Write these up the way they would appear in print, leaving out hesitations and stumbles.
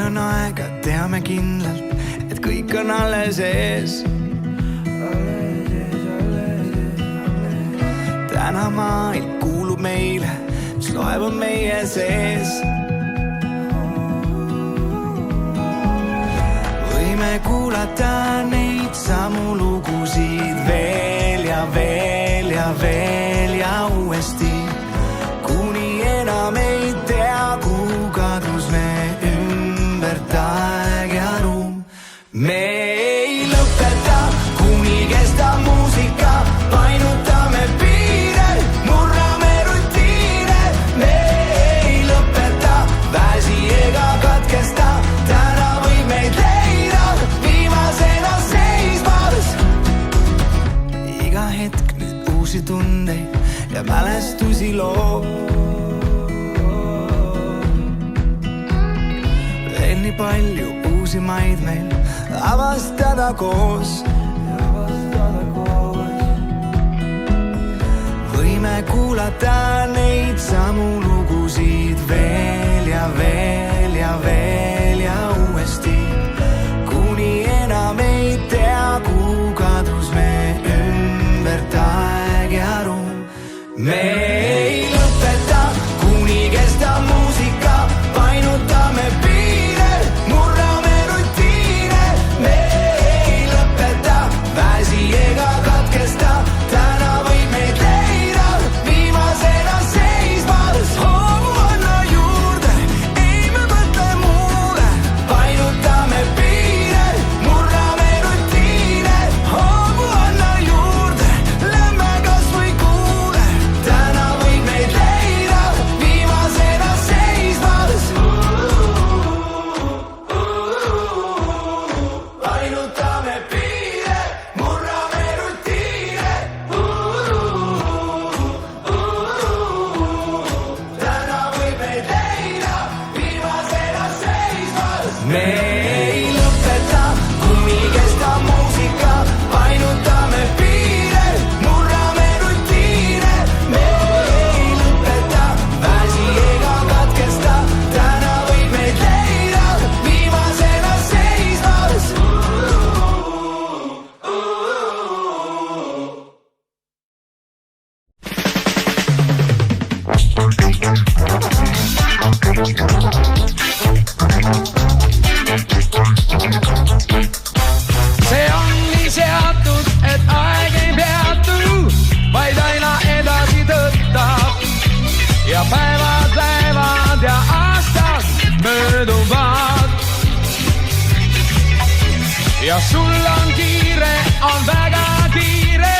on aega, teame kindlalt, et kõik on alles ees. Täna maailm kuulub meile, mis loeb on meie sees. Võime kuulata neid samu lugusid veel ja veel ja veel ja uuesti, kuni enam ei tea, kuhu kadus me ümbert aeg ja ruum. Me ei lõpeta, kuni kestab muusika, painutame piire, murrame rutiine. Me ei lõpeta, väsi ega katkesta, täna võib meid leida viimasena seismas. Iga hetk nüüd uusi tundeid ja mälestusi loob. Veel nii palju uusi maid meil avastada koos. Võime kuulata neid samu lugusid veel ja veel ja veel ja uuesti, kuni enam ei tea, kuhu kadus me ümbert aeg ja ruum. Me ei lõpeta, kuni kestab muusika, painutame piire, murrame rutiine. Me ei lõpeta, väsi ega katkesta, täna võib meid leida viimasena seismas. Hoogu anna juurde, ei me mõtle muule, painutame piire, murrame rutiine. Hoogu anna juurde, lämme kas või kuule, täna võib meid leida viimasena seismas. Painutame piire, murrame rutiine. Täna võib meid leida viimasena seismas. Me ei lõpeta, kuni kestab muusika, painutame piire, murrame rutiine. Me ei lõpeta, väsi ega katkesta, täna võib meid leida viimasena seismas. See on nii seatud, et aeg ei peatu, vaid aina edasi tõttab. Ja päevad lähevad ja aastad mööduvad. Ja sul on kiire, on väga kiire,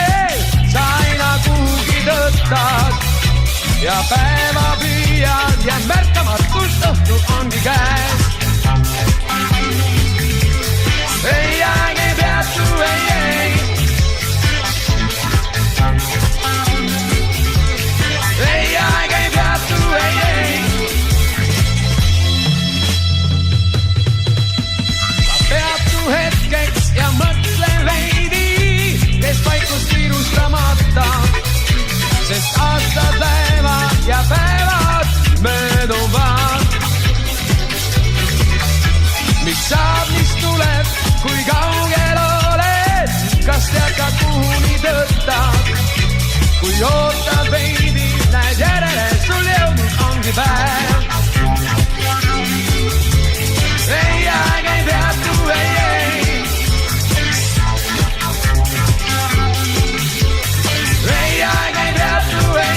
sa aina kuhugi tõttad. Ja päeva püüad ja märkamatult õhtu ongi käes. Ei aeg ei peatu, ei. Ei aeg ei peatu, ei. Sa peatu hetkeks ja mõtle veidi, kes vaikust kiirustamata, sest aastad lähevad ja päevad mööduvad. Mis saab, mis tuleb, kui kaugel oled, kas tead ka kuhuni tõttad? Kui ootad veidi, näed järele, sul jõudnud ongi päev. Ei aeg ei peatu, ei. Ei aeg ei peatu, ei.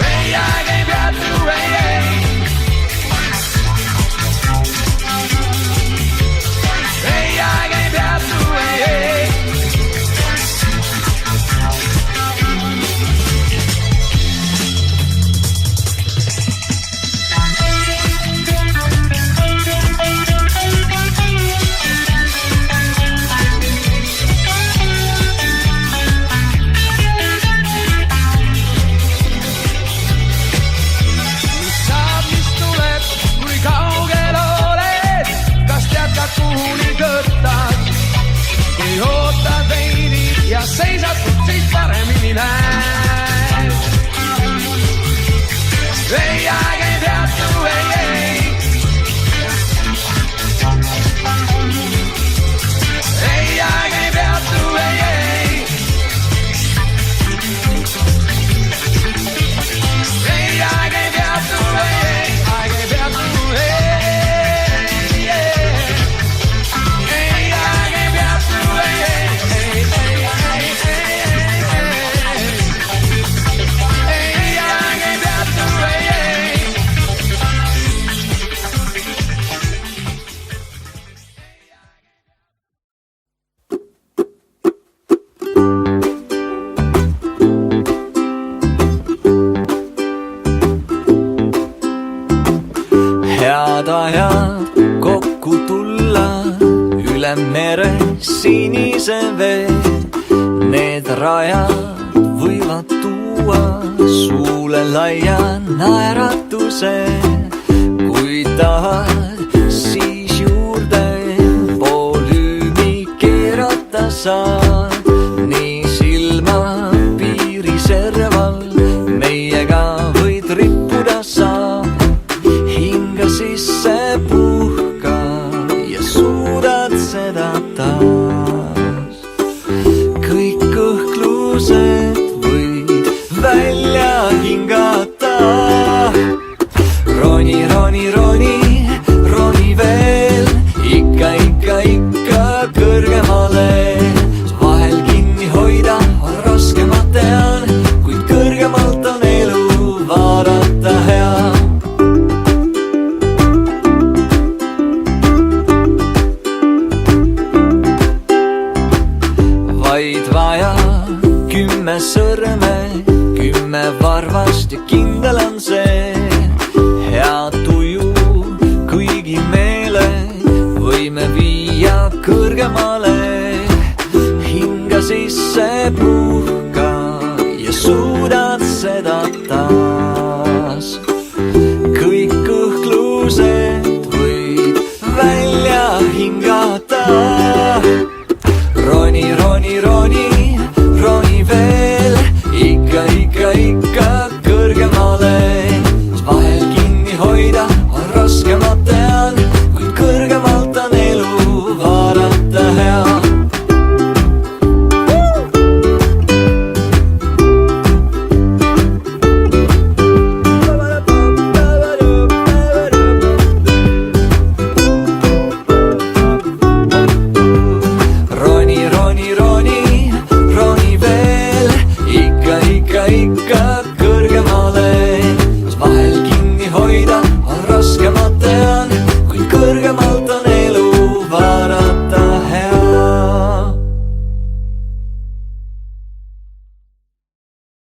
Ei aeg ei peatu, ei. Ei aeg ei peatu, ei. seisad, siis paremini näed. tahad kokku tulla üle mere sinise vee. Need rajad võivad tuua suule laia naeratuse. Kui tahad, siis juurde volüümi keerata saad. Nii silma piiri serval meiega võid rippuda saad. Hinga sisse puhka ja suudad seda taas. Kõik kõhklused võid välja hingata. Roni, roni, roni, roni veel, ikka kõrgemale. Vahel kinni hoida on raske, ma tean, kuid kõrgemalt on elu vaadata hea. Vaid vaja 10 sõrme, 10 varvast ja kindel on see. Hea tuju kõigi meele võime viia kõrgemale. Hinga sisse